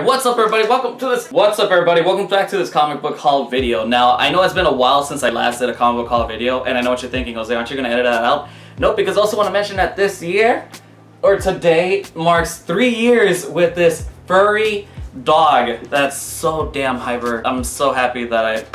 What's up everybody, welcome back to this comic book haul video. Now, I know it's been a while since I last did a comic book haul video, and I know what you're thinking, Jose, aren't you gonna edit that out? Nope, because I also want to mention that this year, or today, marks 3 years with this furry dog that's so damn hyper. I'm so happy that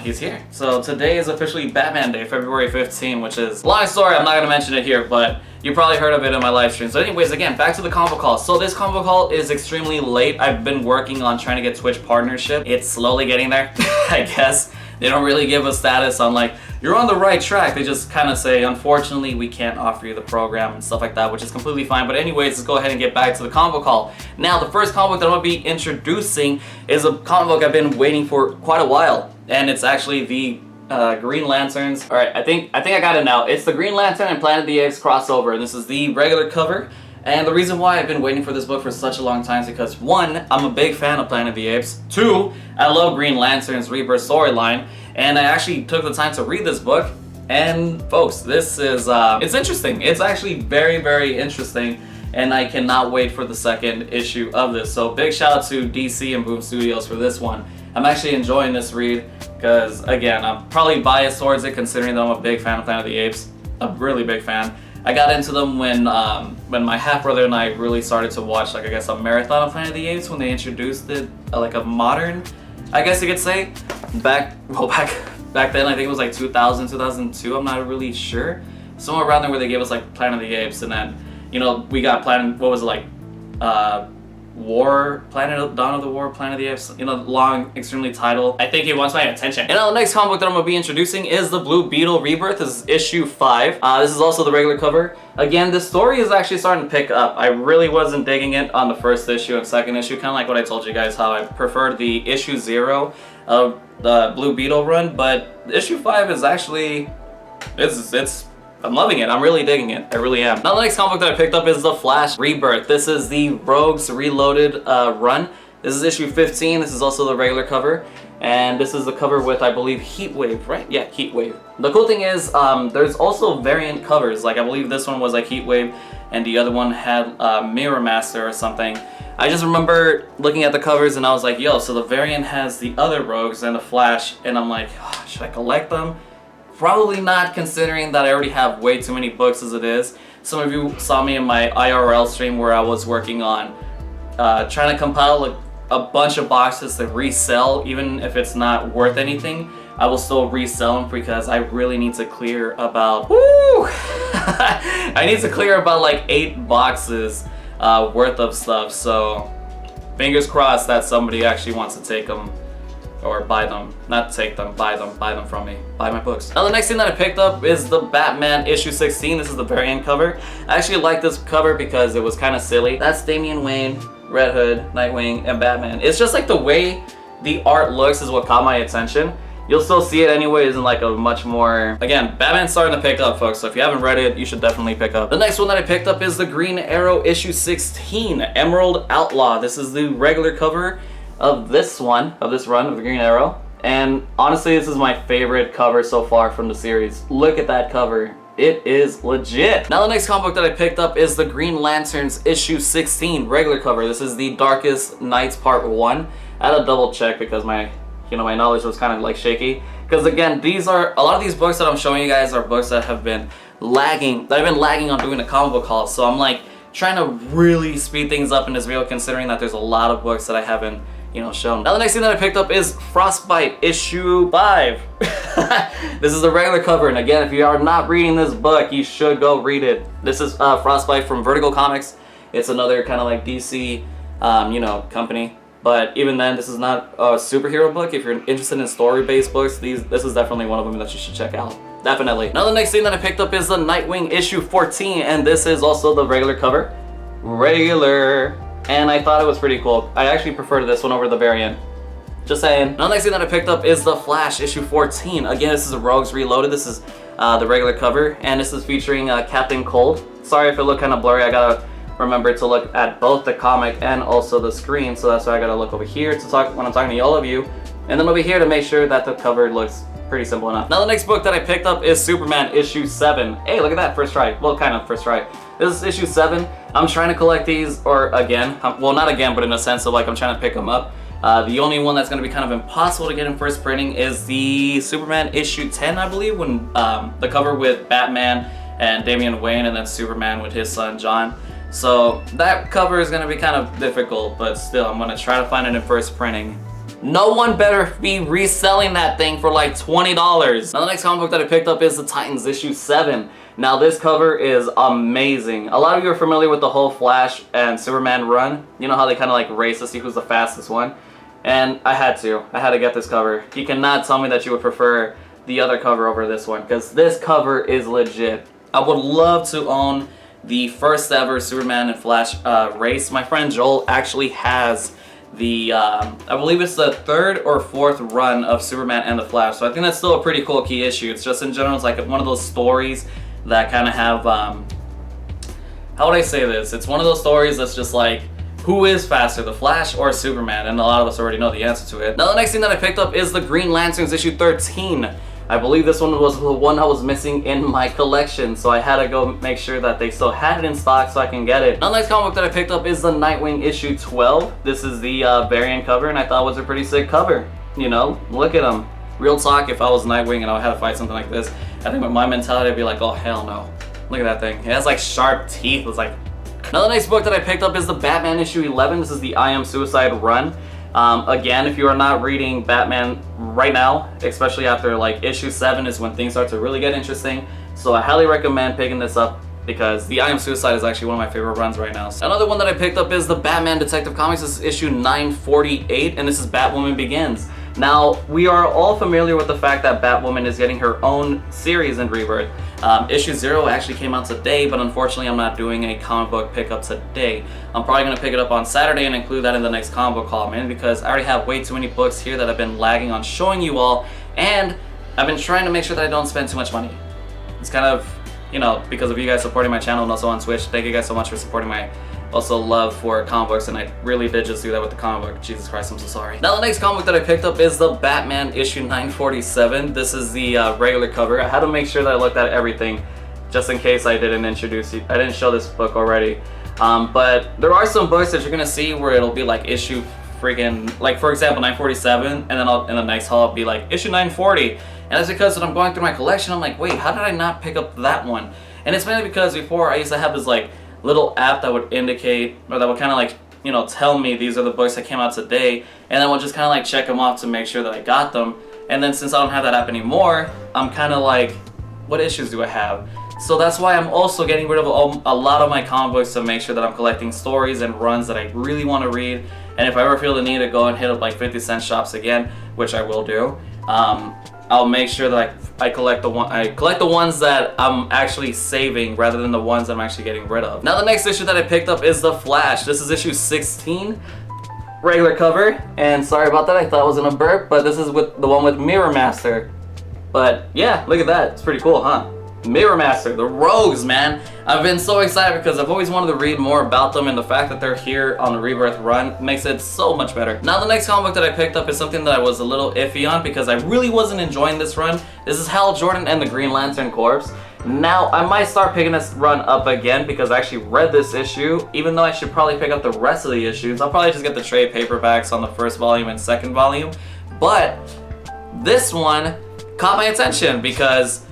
he's here. So today is officially Batman Day, February 15, which is a long story. I'm not gonna mention it here, but you probably heard of it in my live stream. So anyways, again, back to the comic book haul. So this comic book haul is extremely late. I've been working on trying to get Twitch partnership. It's slowly getting there, I guess. They don't really give a status on like, you're on the right track. They just kind of say, unfortunately, we can't offer you the program and stuff like that, which is completely fine. But anyways, let's go ahead and get back to the comic book haul. Now, the first comic book that I'm going to be introducing is a comic book I've been waiting for quite a while. And it's actually the Green Lanterns. All right, I think I got it now. It's the Green Lantern and Planet of the Apes crossover. This is the regular cover. And the reason why I've been waiting for this book for such a long time is because 1, I'm a big fan of Planet of the Apes. 2, I love Green Lantern's Rebirth storyline. And I actually took the time to read this book. And folks, this is, it's interesting. It's actually very, very interesting. And I cannot wait for the second issue of this. So big shout out to DC and Boom Studios for this one. I'm actually enjoying this read because, again, I'm probably biased towards it considering that I'm a big fan of Planet of the Apes. A really big fan. I got into them when my half-brother and I really started to watch, like, I guess, a marathon of Planet of the Apes when they introduced it, like a modern, I guess you could say. Back then, I think it was like 2000, 2002, I'm not really sure. Somewhere around there where they gave us like Planet of the Apes, and then, we got Planet, what was it, like, Dawn of the War, Planet of the Apes, long, extremely title. I think it wants my attention. And now the next comic book that I'm going to be introducing is the Blue Beetle Rebirth. This is issue 5. This is also the regular cover. Again, the story is actually starting to pick up. I really wasn't digging it on the first issue and second issue, kind of like what I told you guys, how I preferred the issue 0 of the Blue Beetle run, but issue 5 is actually, I'm loving it. I'm really digging it. I really am. Now the next comic book that I picked up is The Flash Rebirth. This is the Rogues Reloaded run. This is issue 15. This is also the regular cover. And this is the cover with, I believe, Heatwave, right? Yeah, Heatwave. The cool thing is, there's also variant covers. Like, I believe this one was like Heatwave, and the other one had Mirror Master or something. I just remember looking at the covers and I was like, yo, so the variant has the other Rogues and the Flash, and I'm like, oh, should I collect them? Probably not, considering that I already have way too many books as it is. Some of you saw me in my IRL stream where I was working on trying to compile a bunch of boxes to resell. Even if it's not worth anything, I will still resell them because I really need to clear about, I need to clear about like 8 boxes worth of stuff. So fingers crossed that somebody actually wants to take them. Or buy them. Not take them, buy them from me. Buy my books. Now the next thing that I picked up is the Batman issue 16. This is the variant cover. I actually like this cover because it was kind of silly. That's Damian Wayne, Red Hood, Nightwing, and Batman. It's just like the way the art looks is what caught my attention. You'll still see it anyways in like a much more... Again, Batman's starting to pick up, folks, so if you haven't read it, you should definitely pick up. The next one that I picked up is the Green Arrow issue 16, Emerald Outlaw. This is the regular cover of this run of the Green Arrow, and honestly this is my favorite cover so far from the series. Look at that cover, it is legit. Now the next comic book that I picked up is the Green Lanterns issue 16 regular cover. This is the Darkest Nights part 1. I had to double check because my knowledge was kind of like shaky, because again, these are a lot of these books that I'm showing you guys are books that have been lagging, on doing a comic book haul. So I'm like trying to really speed things up in this video, considering that there's a lot of books that I haven't shown. Now the next thing that I picked up is Frostbite issue 5. This is the regular cover, and again, if you are not reading this book, you should go read it. This is Frostbite from Vertigo Comics. It's another kind of like DC, company. But even then, this is not a superhero book. If you're interested in story-based books, this is definitely one of them that you should check out. Definitely. Now the next thing that I picked up is the Nightwing issue 14, and this is also the regular cover. And I thought it was pretty cool. I actually prefer this one over the variant. Just saying. Now the next thing that I picked up is The Flash issue 14. Again, this is a Rogues Reloaded. This is the regular cover, and this is featuring Captain Cold. Sorry if it looked kind of blurry. I gotta remember to look at both the comic and also the screen, so that's why I gotta look over here to talk when I'm talking to all of you, and then over here to make sure that the cover looks pretty simple enough. Now the next book that I picked up is Superman issue 7. Hey, look at that, first try. Well, kind of first try. This is issue 7. I'm trying to collect these, or again, well, not again, but in a sense of like I'm trying to pick them up. The only one that's going to be kind of impossible to get in first printing is the Superman issue 10, I believe, when the cover with Batman and Damian Wayne, and then Superman with his son John. So that cover is going to be kind of difficult, but still, I'm going to try to find it in first printing. No one better be reselling that thing for like $20. Now the next comic book that I picked up is the Titans issue 7. Now this cover is amazing. A lot of you are familiar with the whole Flash and Superman run. You know how they kind of like race to see who's the fastest one? And I had to get this cover. You cannot tell me that you would prefer the other cover over this one, because this cover is legit. I would love to own the first ever Superman and Flash race. My friend Joel actually has the, I believe it's the 3rd or 4th run of Superman and the Flash. So I think that's still a pretty cool key issue. It's just in general, it's like one of those stories that kind of have, how would I say this? It's one of those stories that's just like, who is faster, the Flash or Superman? And a lot of us already know the answer to it. Now the next thing that I picked up is the Green Lanterns issue 13. I believe this one was the one I was missing in my collection, so I had to go make sure that they still had it in stock so I can get it. Now the next comic book that I picked up is the Nightwing issue 12. This is the variant cover, and I thought it was a pretty sick cover. You know, look at him. Real talk, if I was Nightwing and I had to fight something like this, I think with my mentality I'd be like, oh hell no. Look at that thing. It has like sharp teeth. It's like... Now the next book that I picked up is the Batman issue 11. This is the I Am Suicide run. Again, if you are not reading Batman right now, especially after like issue 7 is when things start to really get interesting. So I highly recommend picking this up because the I Am Suicide is actually one of my favorite runs right now. Another one that I picked up is the Batman Detective Comics. This is issue 948, and this is Batwoman Begins. Now, we are all familiar with the fact that Batwoman is getting her own series in Rebirth. Issue 0 actually came out today, but unfortunately I'm not doing a comic book pickup today. I'm probably going to pick it up on Saturday and include that in the next comic book haul, man, because I already have way too many books here that I've been lagging on showing you all, and I've been trying to make sure that I don't spend too much money. It's kind of, you know, because of you guys supporting my channel and also on Twitch. Thank you guys so much for supporting my also love for comic books, and I really did just do that with the comic book. Jesus Christ, I'm so sorry. Now the next comic book that I picked up is the Batman issue 947. This is the regular cover. I had to make sure that I looked at everything just in case I didn't introduce you. I didn't show this book already. But there are some books that you're gonna see where it'll be like issue freaking, like for example 947, and then in the next haul it'll be like issue 940. And that's because when I'm going through my collection, I'm like, wait, how did I not pick up that one? And it's mainly because before I used to have this like little app that would indicate, or that would kind of like, you know, tell me these are the books that came out today, and then we'll just kind of like check them off to make sure that I got them. And then since I don't have that app anymore, I'm kind of like, what issues do I have? So that's why I'm also getting rid of a lot of my comic books to make sure that I'm collecting stories and runs that I really want to read. And if I ever feel the need to go and hit up like 50-cent shops again, which I will do, I'll make sure that I collect the ones that I'm actually saving rather than the ones I'm actually getting rid of. Now the next issue that I picked up is The Flash. This is issue 16, regular cover, and sorry about that, I thought it was in a burp, but this is with the one with Mirror Master. But yeah, look at that, it's pretty cool, huh? Mirror Master, the Rogues, man. I've been so excited because I've always wanted to read more about them, and the fact that they're here on the Rebirth run makes it so much better. Now the next comic book that I picked up is something that I was a little iffy on because I really wasn't enjoying this run. This is Hal Jordan and the Green Lantern Corps. Now I might start picking this run up again because I actually read this issue, even though I should probably pick up the rest of the issues. I'll probably just get the trade paperbacks on the first volume and second volume. But this one caught my attention because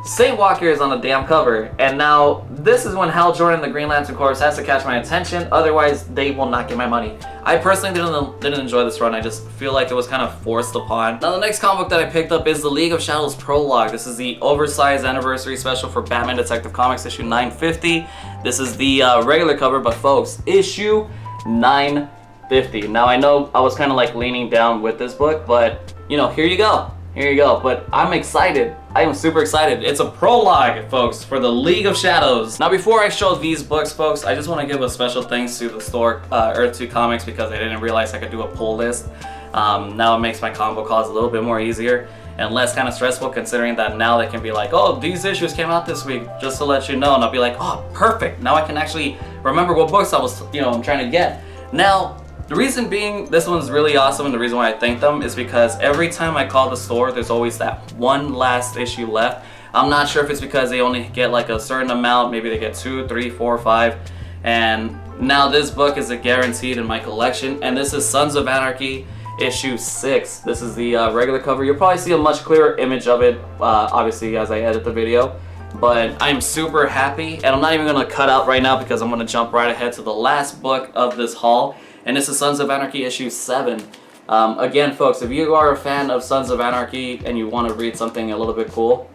Saint Walker is on the damn cover, and now this is when Hal Jordan, the Green Lantern Corps, has to catch my attention, otherwise they will not get my money. I personally didn't enjoy this run. I just feel like it was kind of forced upon. Now the next comic book that I picked up is the League of Shadows Prologue. This is the oversized anniversary special for Batman Detective Comics issue 950. This is the regular cover, but folks, issue 950. Now I know I was kind of like leaning down with this book, but you know, here you go. Here you go, but I'm excited. I am super excited. It's a prologue, folks, for the League of Shadows. Now, before I show these books, folks, I just want to give a special thanks to the store, Earth 2 Comics, because I didn't realize I could do a pull list. Now it makes my combo calls a little bit more easier and less kind of stressful, considering that now they can be like, oh, these issues came out this week, just to let you know, and I'll be like, oh, perfect. Now I can actually remember what books I was, I'm trying to get. Now, The reason being, this one's really awesome, and the reason why I thank them is because every time I call the store, there's always that one last issue left. I'm not sure if it's because they only get like a certain amount, maybe they get 2, 3, 4, 5, and now this book is guaranteed in my collection, and this is Sons of Anarchy issue 6. This is the regular cover. You'll probably see a much clearer image of it, obviously, as I edit the video. But I'm super happy, and I'm not even going to cut out right now because I'm going to jump right ahead to the last book of this haul, and this is Sons of Anarchy issue 7. Again, folks, if you are a fan of Sons of Anarchy and you want to read something a little bit cool,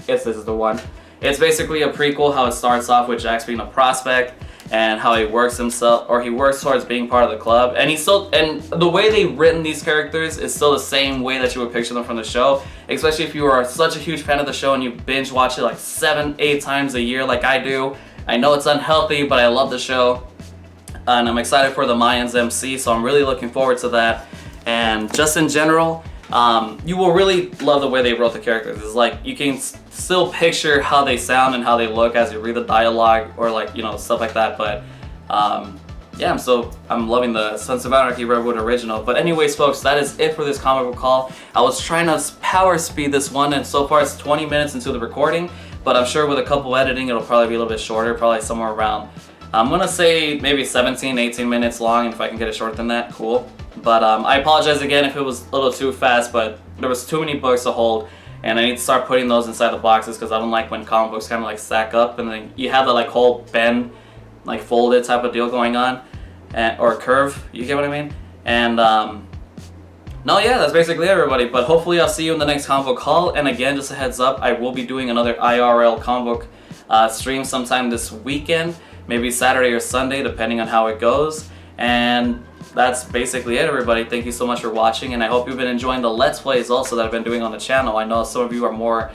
yes, this is the one. It's basically a prequel, how it starts off with Jax being a prospect and how he works himself, or he works towards being part of the club. And the way they've written these characters is still the same way that you would picture them from the show, especially if you are such a huge fan of the show and you binge watch it like 7, 8 times a year like I do. I know it's unhealthy, but I love the show. And I'm excited for the Mayans MC, so I'm really looking forward to that. And just in general, you will really love the way they wrote the characters. It's like you can still picture how they sound and how they look as you read the dialogue, or like, you know, stuff like that. But yeah, I'm loving the Sons of Anarchy Redwood original. But anyways, folks, that is it for this comic book haul. I was trying to power speed this one, and so far it's 20 minutes into the recording, but I'm sure with a couple editing it'll probably be a little bit shorter, probably somewhere around, I'm gonna say maybe 17, 18 minutes long, and if I can get it shorter than that, cool. But I apologize again if it was a little too fast, but there was too many books to hold, and I need to start putting those inside the boxes because I don't like when comic books kind of like stack up and then you have the like whole bend, like folded type of deal going on, or curve, you get what I mean? And no, yeah, that's basically it, everybody. But hopefully I'll see you in the next comic book haul. And again, just a heads up, I will be doing another IRL comic book stream sometime this weekend, maybe Saturday or Sunday, depending on how it goes. And that's basically it, everybody. Thank you so much for watching, and I hope you've been enjoying the Let's Plays also that I've been doing on the channel. I know some of you are more,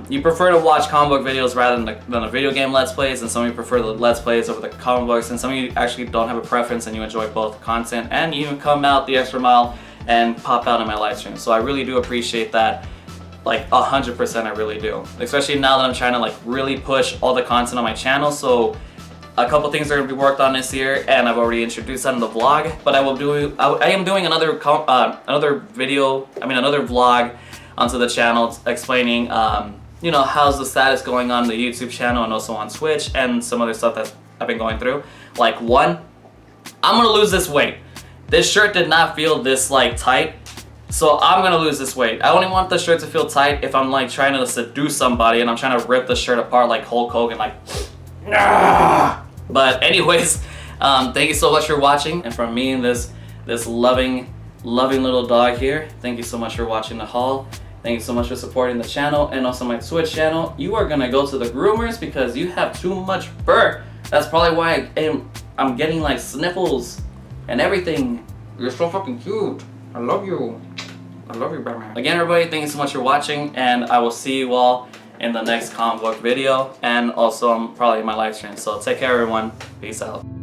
you prefer to watch comic book videos rather than the video game Let's Plays, and some of you prefer the Let's Plays over the comic books, and some of you actually don't have a preference and you enjoy both content, and you even come out the extra mile and pop out in my live stream. So I really do appreciate that, like 100%, I really do. Especially now that I'm trying to like really push all the content on my channel. So a couple things are going to be worked on this year, and I've already introduced that in the vlog. But I am doing another vlog onto the channel explaining, you know, how's the status going on the YouTube channel and also on Twitch and some other stuff that I've been going through. Like, one, I'm gonna lose this weight. This shirt did not feel this like tight, so I'm gonna lose this weight. I only want the shirt to feel tight if I'm like trying to seduce somebody and I'm trying to rip the shirt apart like Hulk Hogan, like. Nah. But anyways, thank you so much for watching, and from me and this loving little dog here, thank you so much for watching the haul. Thank you so much for supporting the channel and also my Twitch channel. You are gonna go to the groomers because you have too much fur. That's probably why I'm getting like sniffles and everything. You're so fucking cute. I love you. I love you, Batman. Again, everybody, thank you so much for watching, and I will see you all in the next comic book video, and also probably in my live stream. So take care, everyone. Peace out.